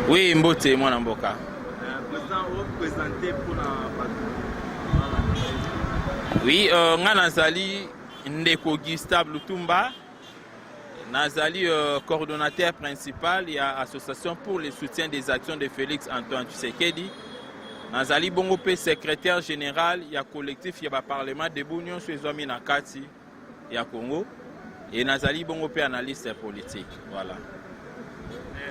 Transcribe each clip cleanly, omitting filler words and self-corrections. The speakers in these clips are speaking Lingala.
Oui, Mbote, moi Namboka. Président, vous présentez pour la Oui, nga nazali Ndeko Gustave Lutumba. Nazali coordonnateur principal de l'association pour le soutien des actions de Félix Antoine Tshisekedi. Nazali bongo pe secrétaire général ya collectif ya ba parlement de l'Union Suézoami na kati ya Congo et nazali bongo pe analyste politique. Voilà.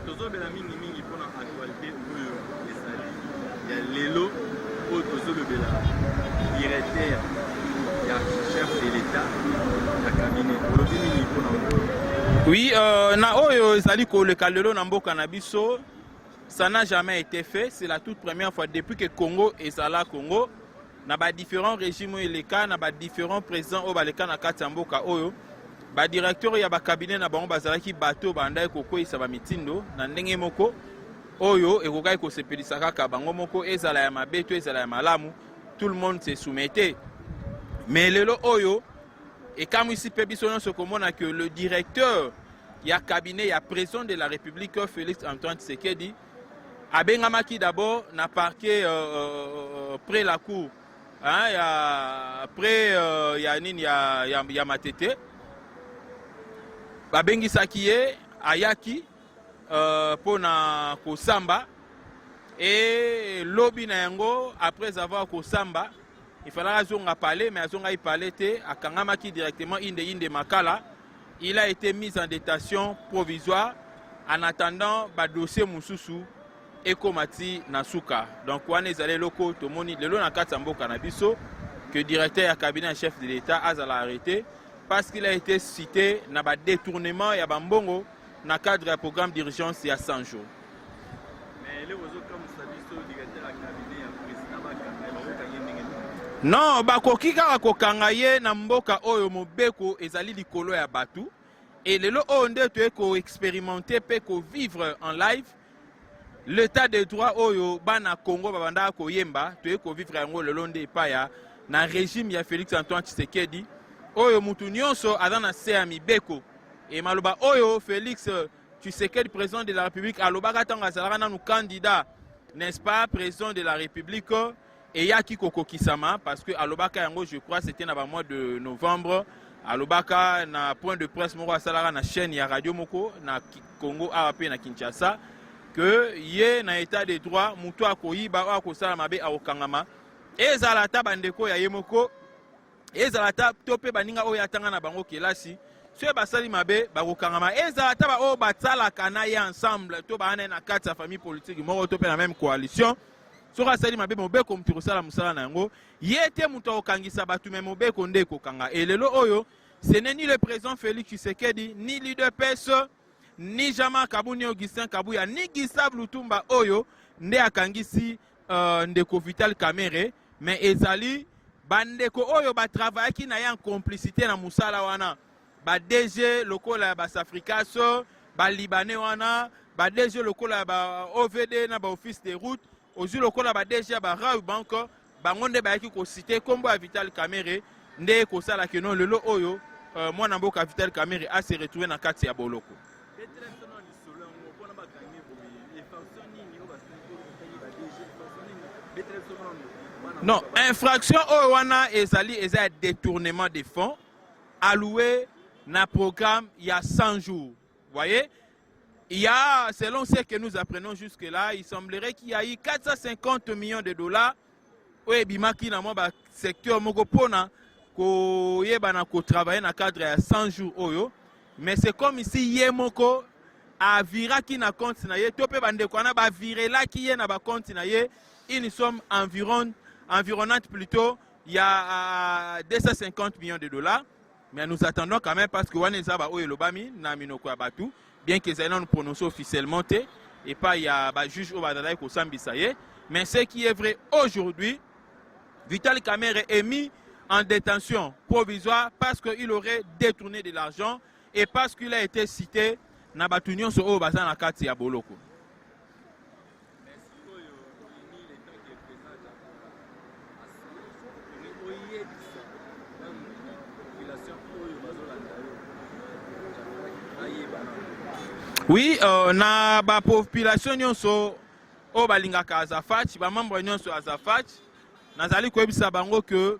Tozo bela mingi mingi pour l'actualité oyo ezali ya lelo oyo tozo bela directeur ya chef de l'État ya cabinet olobi mingi pour Oui, na oyo ezali koleka lelo na mboka na biso. Ça n'a jamais été fait. C'est la toute première fois depuis que Congo est à la Congo. Na ba différents régimes les cas, na ba différents présidents au baleka na katamboka oyo. Ba directeur ya ba cabinet na bango bazalaki bato banda ekoko isaba mitindo na ndenge moko oyo ekokai ko sepelisa kaka bango moko ezala ya mabeto ezala ya malamu. Tout le monde se soumettait. Mais lelo oyo et comme ici pe biso nyonso komona que le directeur ya cabinet ya président de la République Félix Antoine Tshisekedi abengamaki d'abord na parquet près la cour hein, après ya nini ya matete babengisaki ye ayaki pona kosamba et lobi na yango après avoir kosamba il fallait azonga parler mais azonga parler te akangamaki directement inde makala. Il a été mis en détention provisoire en attendant ba dossier mususu ekomati nasuka. Donc wana ezali loko tomoni lelo na katamboka na biso que directeur ya cabinet chef de l'État azala arrêté parce qu'il a été cité na ba détournement ya bambongo na cadre ya programme d'urgence il y a 100 jours. Mais les ozo comme ça biso directeur ya cabinet ya président ba non, bakoki kaka kokanga ye na mboka oyo mobeko ezali likolo ya batu et lelo oyo nde toye ko expérimenter pe ko vivre en live l'état de droit oyo bana Congo babanda ko yemba toye ko vivre yango lelo nde paya na régime ya Félix Antoine Tshisekedi oyo mutu nyonso azana se ya mibeko et maloba oyo Félix Tshisekedi président de la République alobaka tanga azalaka nanu candidat n'est-ce pas président de la République et yaki kokokisama parce que alobaka yango je crois c'était na ba mois de novembre alobaka na point de presse moko asalaka na chaîne ya radio moko na Congo AAP na Kinshasa que ye na état de droit mutu akoyiba akosala mabe akokangama ezala ta bandeko ya ye moko ezala ta tope baninga oyo atanga na bango kelasi so basali mabe bakokangama ezala ta ba oyo batsalaka na ye ensemble to baana na kati ya famille politique moko tope na même coalition. Sora sali mabe mobeko mutu kosala musala na yango yete mutu okangisa batu me mobeko nde kokanga et lelo oyo ce n'est ni le président Félix Tshisekedi ni leader PS ni Jean-Marc Kabou ni Augustin Kabouya ni Gustave Lutumba oyo nde akangisi ndeko Vital Kamerhe mais ezali bandeko oyo ba travaillaki na ya en complicité na musala wana ba DG lokola ba Safrikaso ba Libanais wana ba DG lokola ba OVD na ba office de route ozu lokola ba DG ba Raw Bank bango nde bayaki ko citer kombo ya Vital Kamerhe nde ko sala ke non lelo oyo mwana mboka Vital Kamerhe a se retrouver na kati ya boloko. Non, infraction oyo wana ezali eza détournement de fonds alloué na programme il y a 100 jours. Vous voyez? Il y a, selon ce que nous apprenons jusque-là, il semblerait qu'il y a eu 450 millions de dollars au Ebimaki dans le secteur Mogopona ko travailler dans le cadre de 100 jours. Oyo. Mais c'est comme ici, Yemoko a viré qui na compte na ye, topé bande kwana ba viré là qui est na ba compte na ye, une somme environnante plutôt, il y a 250 millions de dollars. Mais nous attendons quand même parce que Waneza ba oyo lobami na minoko abatu. Bien que ça nous prononce officiellement et pas il y a un juge au Badalaï au Sambisaye, mais ce qui est vrai aujourd'hui, Vital Kamerhe est mis en détention provisoire parce qu'il aurait détourné de l'argent et parce qu'il a été cité dans la Batunion sur Obazan à Kati à Boloko. Oui, na ba population nyonso o balingaka Azafach, ba membre nyonso Azafach, nazali koyebisa bango que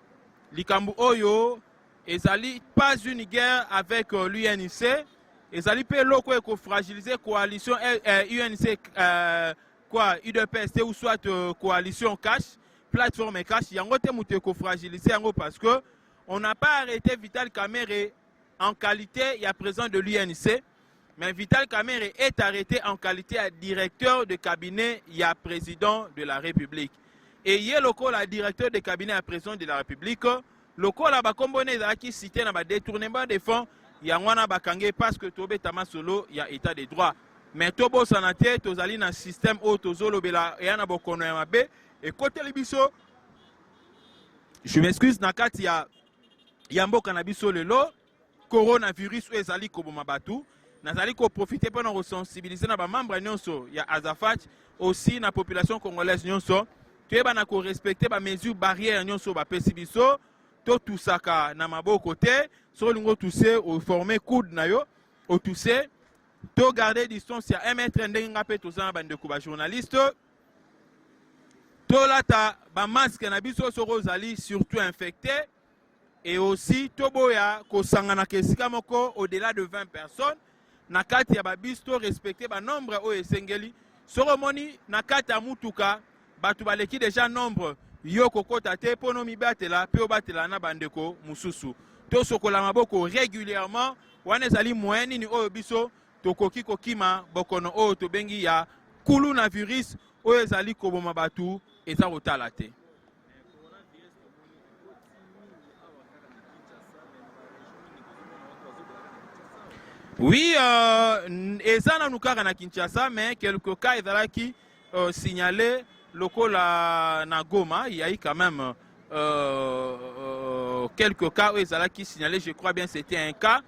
likambu oyo ezali pas une guerre avec l'UNC, ezali pe loko eko fragiliser coalition UNC quoi UDPS ou soit coalition cash, plateforme cash, yango te mutu eko fragiliser yango parce que on n'a pas arrêté Vital Kamerhe en qualité il y a président de l'UNC. Mais Vital Kamerhe est arrêté en qualité de directeur de cabinet, il y a président de la République. Et il y a le directeur de cabinet à président de la République. Le la bakombone qui cité dans le détournement des fonds, il y a un bakangé parce que Tobé Tamasolo, il y a état de droit. Mais Tobo Sanate, Tozali dans le système où Tozolo Bela et Yana Bokono Yamabe. Et côté Libiso, je m'excuse, Nakat, il y a un beau cannabiso le lot, coronavirus ou Ezali Kobomabatu. Nazali ko profiter pour nous sensibiliser na ba membre nyonso ya Azafach aussi na population congolaise nyonso to ba na ko respecter ba mesures barrières nyonso ba pesi biso to tusaka na maboko te so lingo touser au former coude na yo au touser to garder distance ya 1 mètre ndenge ngape to za ba ndeko ba journaliste to lata ba masque na biso so rozali surtout infecté et aussi to boya ko sangana kesika moko au-delà de 20 personnes. Nakati ya babisto respecter ba nombre o esengeli soromoni nakati ya mutuka batu baleki déjà nombre yo kokota te pono mibatela pe obatela na bandeko mususu to sokola maboko régulièrement wana ezali moyenne ni oyo biso tokoki kokima bokono oyo tobengi ya coronavirus oyo ezali koboma batu eza kotala te. Oui, ezana nukara na Kinshasa, mais quelques cas ezalaki signalé local na Goma, il y a eu quand même quelques cas où ezalaki signalé, je crois bien c'était un cas,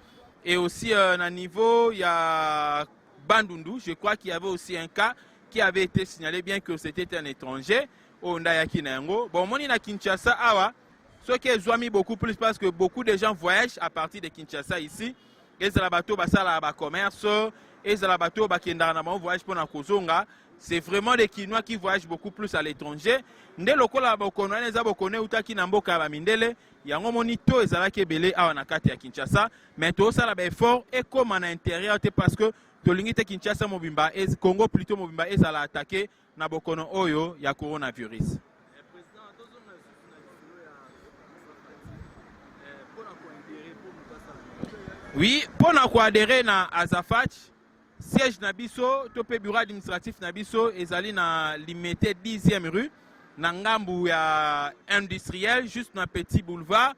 et aussi à niveau il y a Bandundu, je crois qu'il y avait aussi un cas qui avait été signalé bien que c'était un étranger au Ndayaki Nango. Bon, moni na Kinshasa awa, ce qui est mis beaucoup plus parce que beaucoup de gens voyagent à partir de Kinshasa ici. Et c'est vraiment des Kinois qui voyagent beaucoup plus à l'étranger. Mais tout ça là fort et comme en intérieur parce que Kinshasa Mobimba et Congo plutôt Mobimba et ça l'a attaqué na bokono oyo ya coronavirus. Oui, pour nous adhérer à Azafach, siège Nabiso, topé bureau administratif Nabiso, ezali na limité 10e rue, na ngambu ya industriel, juste na petit boulevard,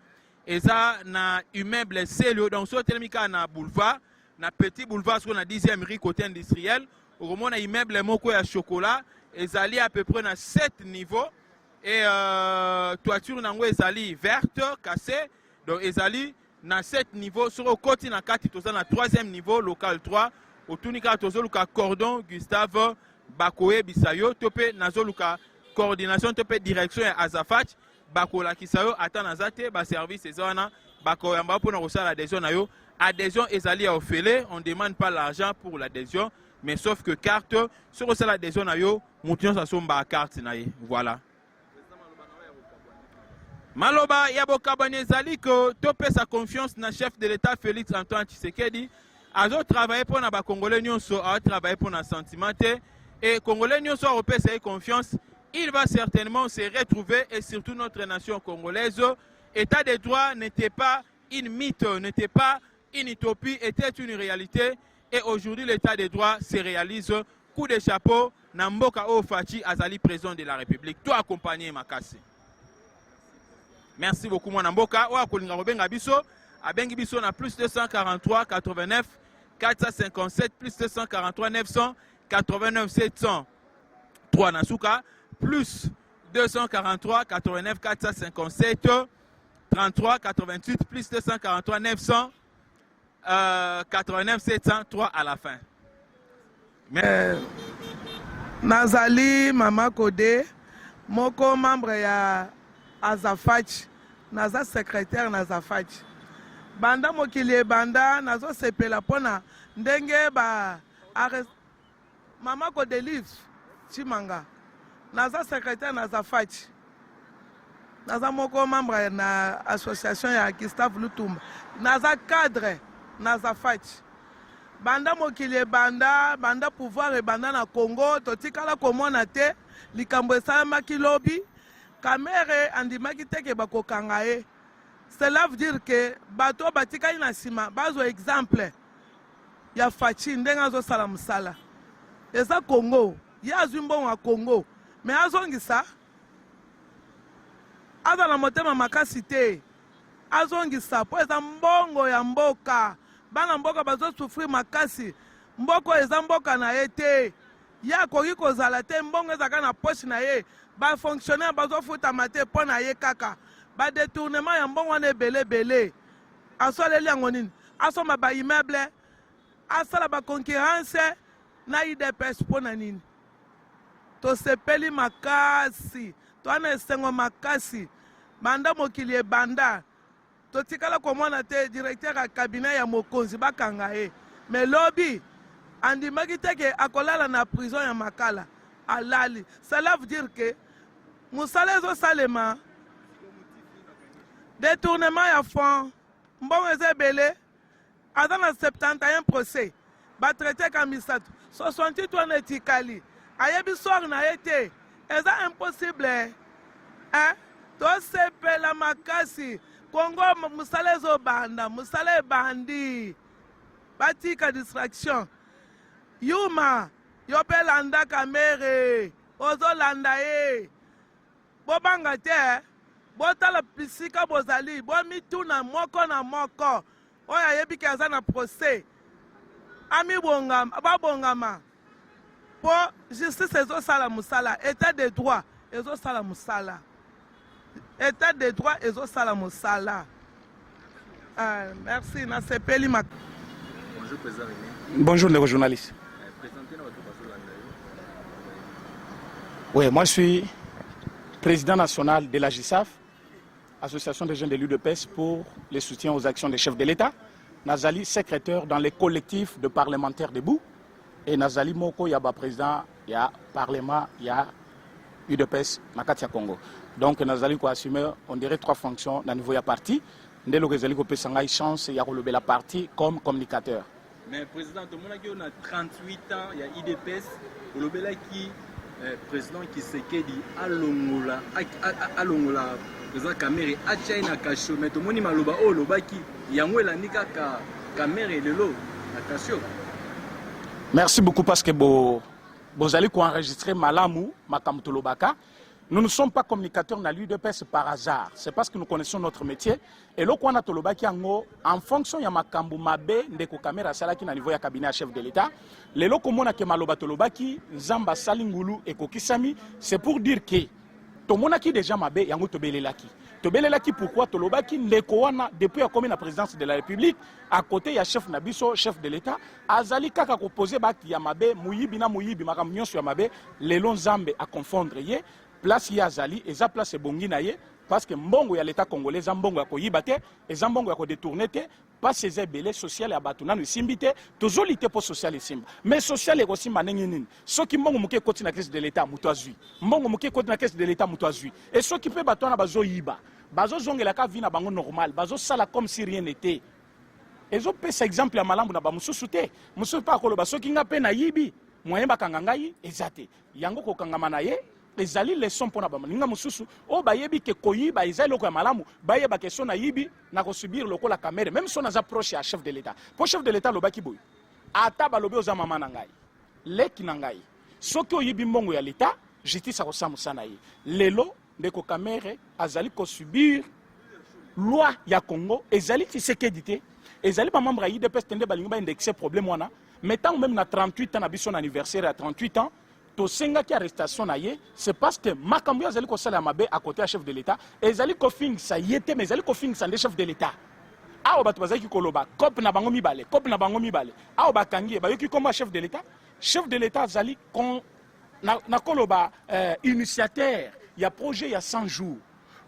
eza na immeuble Célio, donc sur telemika na boulevard, na petit boulevard sur na 10e rue côté industriel, au moment na immeuble moko ya chocolat, ezali à peu près na 7 niveaux, et toiture nango ezali verte, cassée, donc ezali na 7 niveaux sur le côté na 4 toza na 3e niveau local 3 otunika tozo luka cordon Gustave Bakoye Bisayo topé nazo luka coordination topé direction ya Azafach bakola kisayo ata nazate ba service ezana bakoyamba pour na rosala adhésion na yo adhésion ezali à ofele on demande pas l'argent pour l'adhésion mais sauf que carte sur rosala adhésion na yo mutinyo sa somba carte na ye voilà. Maloba Yabokabane ezali que topé sa confiance na chef de l'État Félix Antoine Tshisekedi azo travailler pour na ba Congolais nyonso a travailler pour na sentiment et Congolais nyonso européen sa confiance il va certainement se retrouver et surtout notre nation congolaise état de droit n'était pas une mythe n'était pas une utopie était une réalité et aujourd'hui l'état de droit se réalise coup de chapeau na mboka Ofachi azali président de la République toi accompagner Makasi. Merci beaucoup, mon Mboka. Oa kolinga robenga biso, abengi biso na plus 243 89 457 plus 243 989 703 Nasuka plus 243 89 457 33 88 plus 243 989 703 à la fin. Nazali Mama Kode, moko membre ya Azafach, naza secrétaire na Azafach. Banda mokili banda nazo sepela pona ndenge ba Maman Codé livre Chimanga. Naza secrétaire Naza Fachi. Naza moko membre na association ya Gustave Lutumba. Naza cadre Naza Fachi. Banda mokili banda pouvoir et banda na Congo totikala komona te likambo esalamaki lobi kamere andimaki teke bakokanga ye. Cela veut dire que bato batikali na sima bazo exemple ya Fachi ndenga azosala musala. Eza Congo, ya azwi mbongo ya Congo, me azongisa aza na motema makasi te, azongisa po eza mbongo ya mboka, bana mboka bazosufrir makasi, mboko eza mboka na ye te, ya akoki kozala te, mbongo ezaka na poche na ye, ba fonctionnaire bazofutama te mpo na ye kaka, ba détournement ya mbongo wana ebele, asoleli yango nini, asomba ba immeuble, asala ba concurrence na IDPS pona nini tosepeli makasi toana esengo makasi banda mokili ebanda totikala komona te directeur ya cabinet ya mokonzi bakanga ye me lobi andimaki teke akolala na prison ya Makala alali. Cela veut dire que musala ezosalema détournement ya fonds mbongo eza ebele aza na 71 procès batraité ka misato 68 wana etikali ayebi soir na ye te eza impossible tosepela makasi Congo musala ezobanda musala ebandi batika distraction yuma yo mpe landa kamere ozolanda ye bobanga te botala bisika bozali bomituna moko na moko oyo ayebi ke aza na procès babongama po justice ezosala musala état de droit ezosala musala état de droit ezosala musala. Merci nasepeli mak. Bonjour président René. Bonjour les journalistes. Oui, moi je suis président national de la GISAF, Association des jeunes de l'UDPS pour le soutien aux actions des chefs de l'État. Nazali, secrétaire dans les collectifs de parlementaires debout. Et Nazali Moko, Yaba président, il y a Parlement, il y a UDPS, Nakatia Congo. Donc Nazali ko assumer, on dirait 3 fonctions dans le niveau de la partie. Ndelo Gezali ko pesanga chance, il y a relevé la partie comme communicateur. Mais président, tout le monde a 38 ans, il y a IDPS, le qui président qui se dit Alongola, président Kamere, Achaina Kasho, mais tout le monde maloba oh lobaki, Yangwela Nika Kamere lelo Akasho. Merci beaucoup parce que vous allez enregistrer Malamou, Makamutolobaka. Nous ne sommes pas communicateurs dans l'UDPS par hasard. C'est parce que nous connaissons notre métier. Et là, on a Tolobaki en fonction de Makambu Mabe, Ndeko Kamera Salaki, na niveau ya cabinet chef de l'État. Les locaux mona ke Maloba Tolobaki, Zamba Salingulu et Kokisami, c'est pour dire que Tomonaki déjà Mabe, Yango Tobelelaki. Tobelelaki pourquoi Tolobaki, Ndeko wana, depuis la commune la présidence de la République, à côté, il y a chef Nabiso, chef de l'État. Azali Kaka Koposé Baki Yamabe, Mouyibi na Mouyibi, Makamnion sur Yamabe, les longs Zambe à confondre. Place Yazali, et ça place Bongi naye, parce que Mbongo ya l'État congolais, Zambongo ya koyibate, et Zambongo ya kodetournete, pas ces ébélés sociaux à Batuna, nous simbite, toujours l'ité pour social et simba. Mais social et aussi manenginin. Ceux qui Mbongo mouké côté na crise de l'État, moutouazui. Mbongo mouké côté na crise de l'État, moutouazui. Et ceux qui peuvent battre na bazo yiba, bazo zonge la ka vina bango normal, bazo sala comme si rien n'était. Et zo pesa exemple ya malambu na ba mususute, musu pa koloba ceux qui ngapé na yibi, moyen bakangangai, ezate. Yango ko kangama ye. Ezali leçon pour nabama ninga mususu o bayebi ke koyiba ezali loko ya malamu bayeba question na yibi na ko subir loko la caméra même si on a approché à chef de l'État pour chef de l'État lobaki boy ata balobi oza mama na ngai leki na ngai soki oyibi mbongo ya l'État justice akosamusa na ye lelo ndeko caméra azali ko subir loi ya Congo ezali Tshisekedi te ezali ba membre ya IDPS tende balingi ba indexer problème wana mettant même na 38 ans na biso anniversaire à 38 ans tosenga ki arrestation na ye c'est parce que makambo azali ko sala mabe à côté à chef de l'État ezali ko fingisa yete mais ezali ko fingisa ndé chef de l'État awo bato bazaki koloba cop na bango mibale awo bakangi ba yoki comme chef de l'État azali na koloba initiateur ya projet ya 100 jours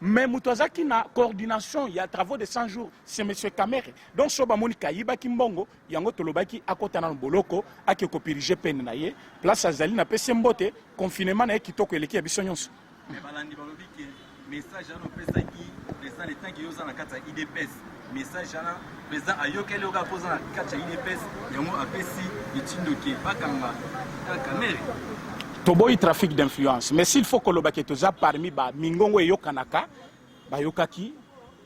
mais mutazaki na coordination il y a travaux de 100 jours c'est monsieur Kamere donc so ba moni kayiba kimbongo yango tolobaki akota na boloko akeko pirige peine na ye place azali na pese mbote confinement na kitoko eleki ya biso nyonso mais balandi balobi ke message ano pesa ki pesa le temps ki yoza na kata IDPS message ana pesa ayokeli oka poza na kata IDPS yango apesi itindo ke bakanga Kamere toboyi trafic d'influence mais s'il faut kolobaki toza parmi ba mingongo eyokanaka bayokaki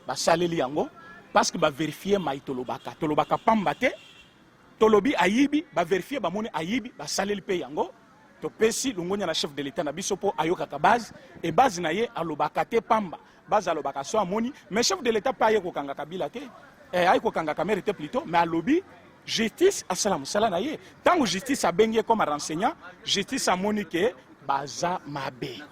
basaleli yango parce que ba vérifier mai tolobaka pamba te tolobi ayibi ba vérifier ba moni ayibi basaleli pe yango topesi lungonya na chef de l'état na biso po ayokaka base et base na ye alobaka te pamba base alobaka so amoni mais chef de l'état pa ye kokanga Kabila te ay kokanga Kamere te plutôt mais alobi justice asala musala na ye tango justice abengi comme renseignant justice amoni ke baza mabe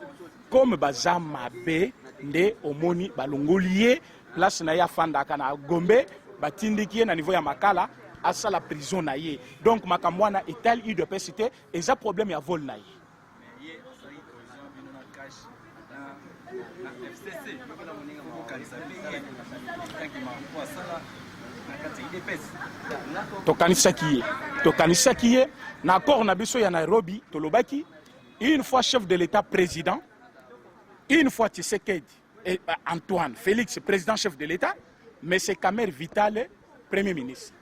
comme baza mabe nde omoni balongoli ye place na ye afandaka na Gombe batindiki ye na niveau ya Makala asala prison na ye donc makambo wana etali UDPS te eza problème ya vol na ye tokanisaki ye na accord na biso ya Nairobi tolobaki une fois chef de l'état président une fois Tshisekedi et Antoine Félix président chef de l'état mais c'est Kamere Vital premier ministre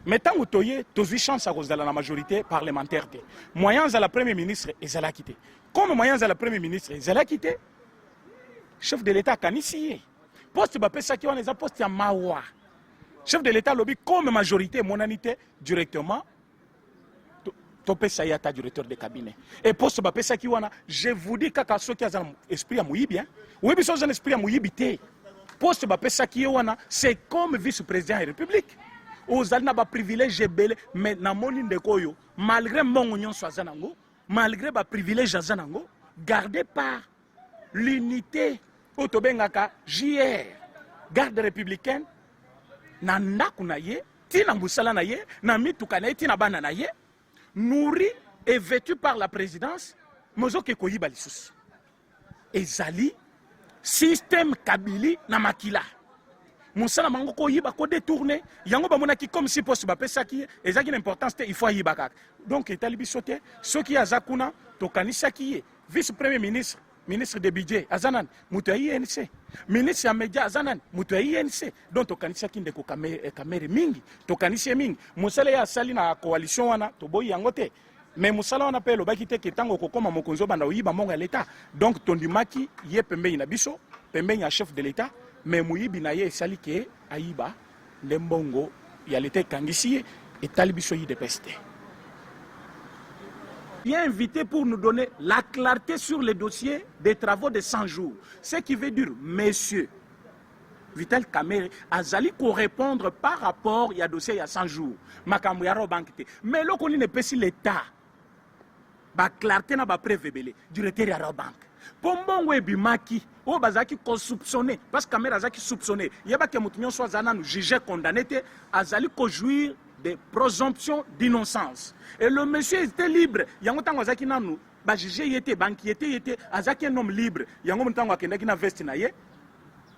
mais tant que toye tozi chance à cause de la majorité parlementaire te moyens à la premier ministre ezala quitté comme moyens à la premier ministre ezala quitté chef de l'état kanisi poste ba pesa ki wana eza poste ya mawa chef de l'état lobby comme majorité monanité directement topesa ya ta directeur de cabinet et poste ba pesa ki wana je vous dis kaka soki aza esprit ya muyibi hein oui biso za esprit ya muyibi te poste ba pesa ki wana c'est comme vice-président de la République ozali na ba privilège ebele mais na moni ndeko yo malgré mbongo nyonso aza nango malgré ba privilège aza nango gardé par l'unité otobengaka JR garde républicaine na ndaku na ye tina mbusala na ye na mituka na ye tina bana na ye nourri et vêtu par la présidence mozoke koyiba lisusu ezali système Kabili na makila musala mango koyiba ko détourner yango bamonaki comme si poste bapesaki ezaki l'importance te il faut yiba kaka donc etali bisote soki azakuna tokanisaki ye vice premier ministre ministre de budget azanan mutu ya INC ministre ya media azanan mutu ya INC donc tokanisaki ndeko Kamere mingi tokanisi mingi musala ya sali na coalition wana toboyi yango te mais musala wana pe lobaki te ketango kokoma mokonzo banda oyiba monga l'état donc tondimaki ye pembeni na biso pembeni ya chef de l'état mais muyibi na ye sali ke ayiba ndembongo ya l'état kangisi et talibiso yi de peste bien invité pour nous donner la clarté sur le dossier des travaux de 100 jours. Ce qui veut dire, monsieur Vital Kamere, azali ko répondre par rapport à dossier il y a 100 jours. Makambo ya robankite. Mais là, qu'on ne peut si l'État, ba clarté na ba prévébélé, directeur ya robank. Pombongo ebimaki, o bazaki ko soupçonné, parce que Kamere azaki soupçonné. Yeba ke mutunyo so azana nous jugé condamné te, azali ko jouir de présomption d'innocence. Et le monsieur était libre. Yango tango azaki nanu, ba jugé yete, banki yete, azaki un homme libre. Yango mutango akendaki na veste na ye.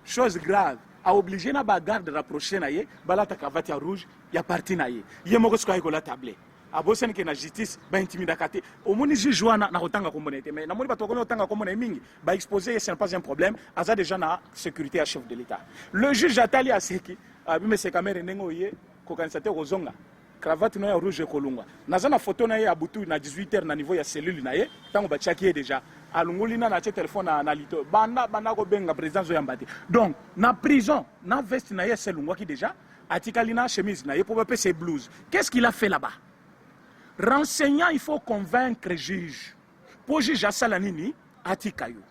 Chose grave, a obligé na ba garde rapproché na ye, balata cravate ya rouge, ya parti na ye. Ye moko sko ayiko la table. Aboseni ke na justice ba intimida kate. Omoni juge wana na kotanga komonete, mais na moni ba tokona otanga komona mingi, ba exposer ce n'est pas un problème. Aza déjà na sécurité à chef de l'État. Le juge atali aseki, mais c'est Kamere nengo ye kokanisate kozonga cravate no ya rouge kolungwa nazana photo na ye abutu na 18h na niveau ya cellule na ye tango bachaki déjà alunguli na che téléphone na lito banda ko benga président zoyambati donc na prison na veste na ye selungwa ki déjà atikali na chemise na ye pour payer ses blouses qu'est-ce qu'il a fait là-bas renseignant il faut convaincre juge pour juge asala nini atikayo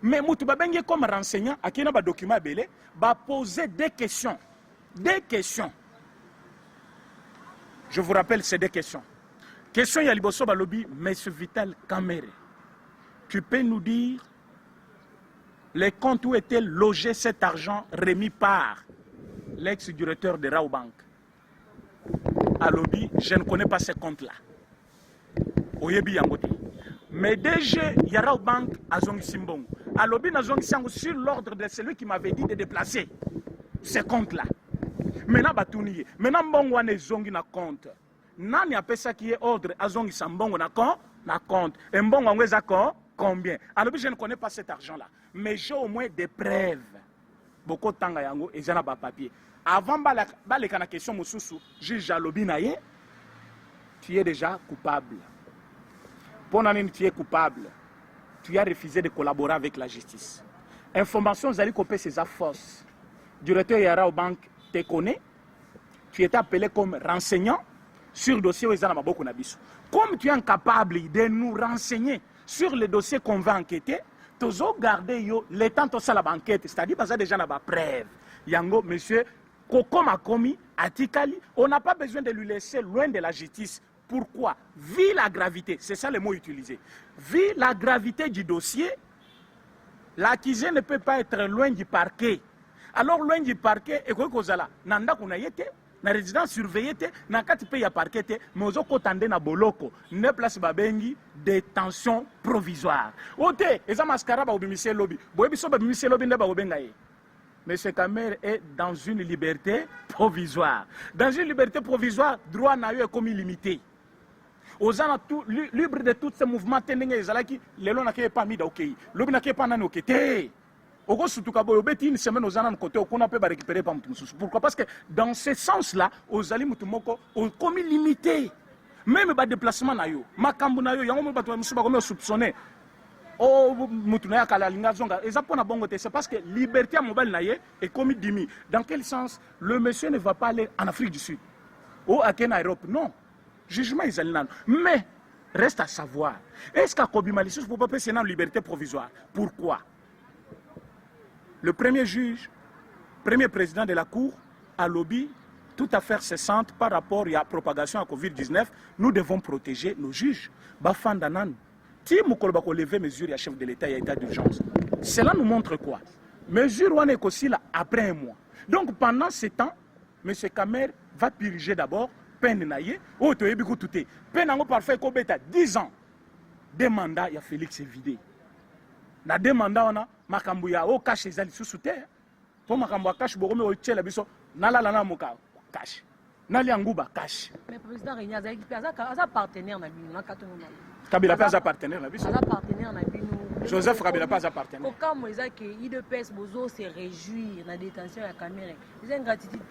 mais mutu babenge comme renseignant akina ba document belé ba poser des questions. Je vous rappelle, c'est des questions. Question Yaliboso Balobi, Monsieur Vital Kamere. Tu peux nous dire les comptes où était logé cet argent remis par l'ex-directeur de Raobank? Alobi, je ne connais pas ces comptes-là. Oyebi Yangote. Mais DG Yaraobank Azongi Simbongo. à l'objet sur l'ordre de celui qui m'avait dit de déplacer ce compte-là. Maintenant, batuniye. Maintenant, mbongo wane zongi na compte. Nani apesa qui est ordre à zongi sa mbongo na compte. Et mbongo angweza combien? Alors, je ne connais pas cet argent-là. Mais j'ai au moins des preuves. Beaucoup de temps, yango, et j'en ai pas papier. Avant, la question, Moussoussou, juge Alobi naye, tu es déjà coupable. Pendant que tu es coupable, tu as refusé de collaborer avec la justice. Information, vous allez couper ces forces. Directeur Yara au banque te connaît. Tu étais appelé comme renseignant sur le dossier où comme tu es incapable de nous renseigner sur le dossier qu'on va enquêter, tu as gardé le temps de faire l'enquête, c'est-à-dire que déjà na preuve. Yango, monsieur, Koko Makomi, Atikali, on n'a pas besoin de lui laisser loin de la justice. Pourquoi? Vu la gravité, c'est ça le mot utilisé. Vu la gravité du dossier, l'accusé ne peut pas être loin du parquet. Alors, loin du parquet, et quoi que ça, nanda kuna yete, na résidence surveillée, na kati pe ya parquet, mais aux autres tande na boloko, ne place babengi détention provisoire. Ote, eza mascara ba obimise lobby, boyebiso ba obimise lobby nde ba obenga ye. Mais ce Kamer est dans une liberté provisoire. Dans une liberté provisoire, droit n'a eu comme illimité. Aux gens libre de tous ces mouvements, les lois n'ont pas mis d'ok. L'objet n'a pas mis d'ok. Une semaine aux gens côté on a pas récupérer par pourquoi? Parce que dans ce sens-là, aux alliés mutumoko ont commis limité. Même le déplacement na yo, makambu na yo, yango mo bato musuba comme soupçonné. Oh, mutunaya kala linga zonga. Et ça pour na bongo c'est parce que liberté à mobile na ye est commis dimi. Dans quel sens? Le monsieur ne va pas aller en Afrique du Sud. Ou à Europe, non. Jugement is alinan. Mais reste à savoir, est-ce qu'à Kobi Malicious ne peut pas passer en liberté provisoire? Pourquoi? Le premier juge, premier président de la Cour, a lobby toute affaire cessante par rapport à la propagation à Covid-19. Nous devons protéger nos juges. Bafandanan. Si nous avons levé mesures à chef de l'État et à état d'urgence, cela nous montre quoi? Mesure on est aussi là après un mois. Donc pendant ce temps, M. Kamer va purger d'abord peine naïe, ou tu es beaucoup tout est. Peine en parfait qu'on bêta 10 ans. Des mandats, il y a Félix vidé. Na deux mandats on a Makambuya au cash les alliés sous terre. Pour Makambuya cash borome au tchèle biso nala lana muka cash. Nali anguba cash. Mais président Régnaz avec un partenaire na bino na katono. Kabila pas un partenaire na biso. Un partenaire na bino. Joseph Kabila pas un partenaire. Quand moi ça que IDPS bozo se réjouir na détention ya Kamere. C'est ingratitude.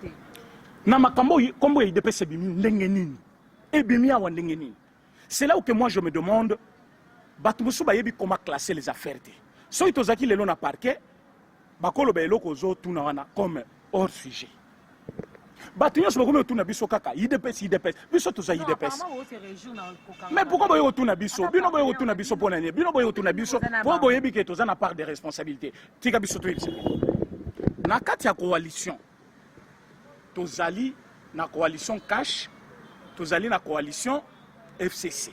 Na makambo kombo IDPS bimi ndenge nini? Et bimi awa ndenge nini? C'est là où que moi je me demande batumusu ba yebi comment classer les affaires. So itozaki lelo na parquet bakolo ba eloko zo tuna wana comme hors sujet. Batunyo so bakome tuna biso kaka IDPS biso toza IDPS. Mais pourquoi boyo tuna biso? Bino boyo tuna biso pona nie. Bino boyo tuna biso po boyebi ke toza na part de responsabilité. Tika biso to yebisa. Na kati ya coalition tozali na coalition cash, tozali na coalition FCC.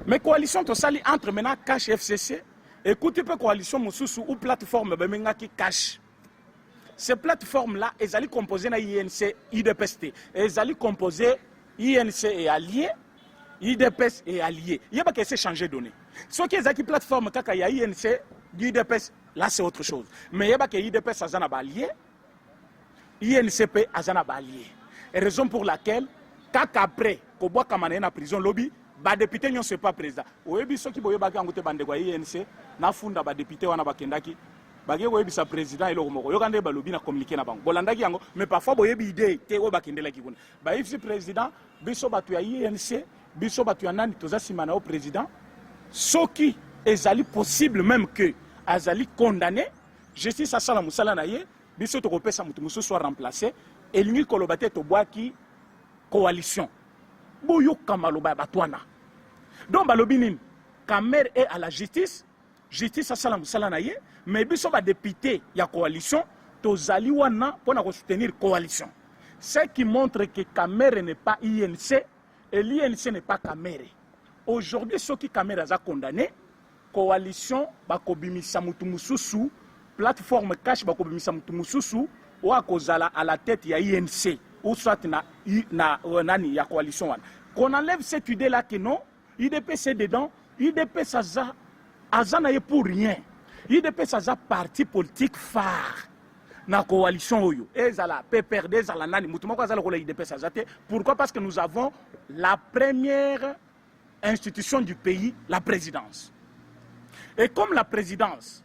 Mais coalition tozali entre maintenant cash FCC. Écoutez peu coalition Moussoussou ou plateforme Bemenga qui cache. Ces plateformes-là, elles allaient composer na INC, IDPST. Elles allaient composer INC et alliés, IDPS et alliés. Il n'y a pas qu'à s'échanger de données. Ce qui est la plateforme, quand il y a INC, IDPS, là c'est autre chose. Mais il n'y a pas que IDPS a allié, INCP a allié. Et raison pour laquelle, quand après, qu'on voit comme on est en prison lobby, ba député ne sont pas président. Oyebi ceux qui boye baki angote bande kwa INC na funda ba député wana bakendaki baki oyebi sa président eloko moko yokande ba lobby na communiquer na bango bolandaki yango mais parfois boyebi idée te o bakendela ki kuna ba ifsi président biso batu ya INC biso batu ya nani toza simana au président soki ezali possible même que azali condamné justice à sala musala na ye biso to kopesa mutu muso soit remplacé et lingi kolobate to boaki coalition boyo kamaloba batwana. Donc balobi nini Kamer est à la justice à salam salanaye mais biso ba député ya coalition tozali wana pona ko soutenir coalition. Ce qui montre que Kamer n'est pas INC et l'INC n'est pas Kamer. Aujourd'hui ceux qui Kamer a condamné coalition ba kobimisa mutu mususu plateforme cash ba kobimisa mutu mususu wa kozala à la tête ya INC. Ou soit na nani ya coalition wana. Qu'on enlève cette idée là que non, IDP c'est dedans, IDP ça azana pour rien. UDPS aza parti politique phare na coalition oyo ezala PPRD ezala nani mutu moko azala kola UDPS azate. Pourquoi? Parce que nous avons la première institution du pays, la présidence. Et comme la présidence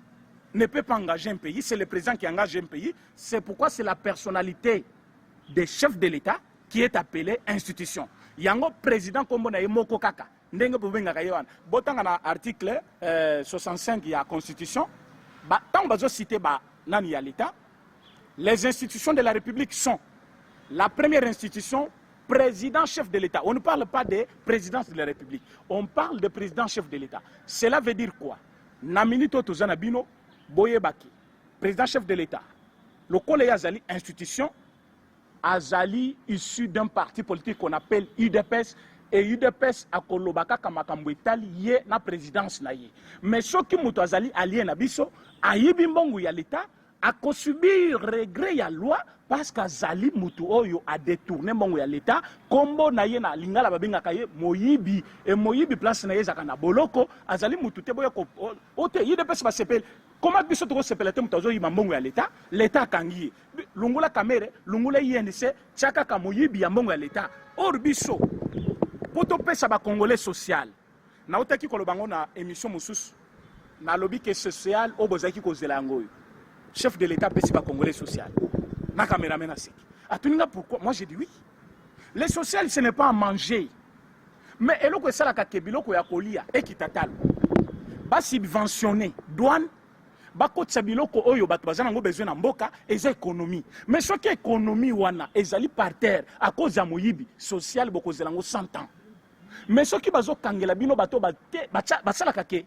ne peut pas engager un pays, c'est le président qui engage un pays, c'est pourquoi c'est la personnalité des chefs de l'État qui est appelée institution. Yango président comme na moko kaka ndenge bobenga kayewana botanga na article 65 ya constitution ba tant bazo citer ba nani ya l'État. Les institutions de la République sont la première institution, président-chef de l'État. On ne parle pas de présidence de la République, on parle de président-chef de l'État. Cela veut dire quoi? Naminito Tozanabino, Boyebaki, président-chef de l'État. Le Kole Azali, institution, Azali issu d'un parti politique qu'on appelle UDPS. Et UDPS a kolobaka kamakambo etali ye na présidence na ye. Mais ce qui muto Azali allié na biso, ayibi mbongo ya l'État, a subir regret ya loi parce qu'Azali mutu oyo a détourné mbongo ya l'État kombo na ye na lingala babinga kaye moyibi et moyibi place na ye zaka na boloko Azali mutu te boya ko ote UDPS ba sepel comment biso to sepel te mutu ozo mbongo ya l'État kangi lungula kamere lungula INC chaka ka moyibi ya mbongo ya l'État or biso poto pesa ba congolais social na otaki kolobango na émission mususu na lobby que social obozaki ko zelango chef de l'État pesi ba congolais social na caméraman na seki atuninga pourquoi moi j'ai dit oui les social ce n'est pas à manger mais eloko esala ka kebiloko ya kolia ekitatal ba subventionner douane ba kotsa biloko oyo bato bazana ngo besoin na mboka eza économie mais ce qui économie wana ezali par terre à cause ya moyibi social boko zelango 100 ans mais ce qui bazo kangela bino bato basala ka ke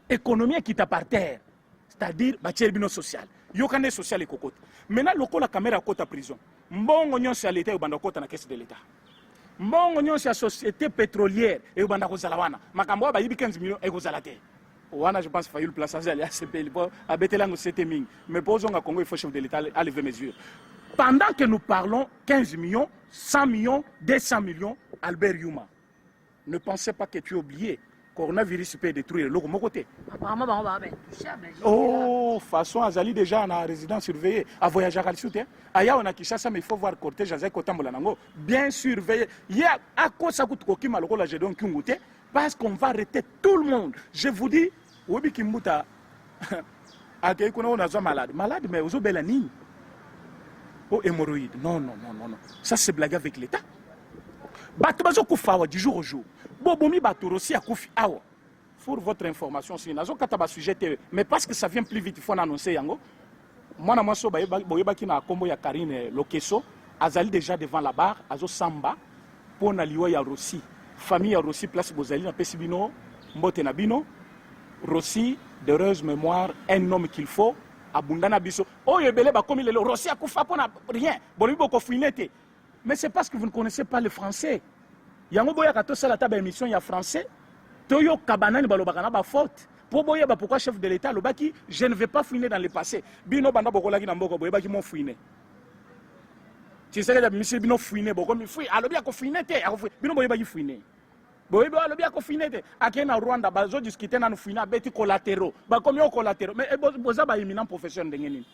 économie ekita par terre c'est-à-dire batier bino social yokande social ekokote maintenant loko la caméra kota prison mbongo nyonso ya l'État ebanda kota na caisse de l'État mbongo nyonso ya société pétrolière ebanda kozala wana makambo ba yibi 15 millions ekozala te wana je pense Fayulu place azali ACPL pour abetelango c'était ming mais pour zonga Congo il faut chef de l'État à lever mesure pendant que nous parlons 15 millions 100 millions 200 millions Albert Yuma ne pensez pas que tu as oublié coronavirus peut détruire le côté. Apparemment, on va intouchable. Oh, façon Azali déjà en résidence surveillée, à voyager à l'issue. Aya on a Kinshasa mais il faut voir cortège Azali Kotambola nango bien surveillé. Il y a à cause ça coûte koki maloko la gedon kingouté parce qu'on va arrêter tout le monde. Je vous dis, Obi Kimbuta akay kuna on a malade mais ozo belanine. Oh hémorroïde. Non. Ça c'est blague avec l'État. Bato bazo kufawa du jour au jour. Bobomi bato aussi a kufi awa. Pour votre information, si nazo kataba sujet mais parce que ça vient plus vite, il faut annoncer yango. Moi na moso boyeba ki na kombo ya Karine Lokeso, azali déjà devant la barre, azo samba pour na liwa ya Rossi. Famille ya Rossi place bozali na pesibino, mbote na bino. Rossi d'heureuse mémoire, un homme qu'il faut abundana biso. Oh yebele ba komi lelo Rossi akufa pona rien. Bomi boko fuinete. Mais c'est parce que vous ne connaissez pas le français. Yango boya kato sala taba émission ya français. Toyo kabanani balobaka na ba faute. Pour boya ba pourquoi chef de l'État lobaki je ne vais pas fouiner dans le passé. Bino banda bokolaki na mboko boya baki mon fouiner. Tu sais que monsieur bino fouiner boko mi fouiner. Alobi ako fouiner te. Bino boya baki fouiner. Boya ba alobi ako fouiner te. Akena Rwanda bazo discuter na fouiner beti collatéraux. Ba komi o collatéraux. Mais boza ba éminent professeur ndengeni.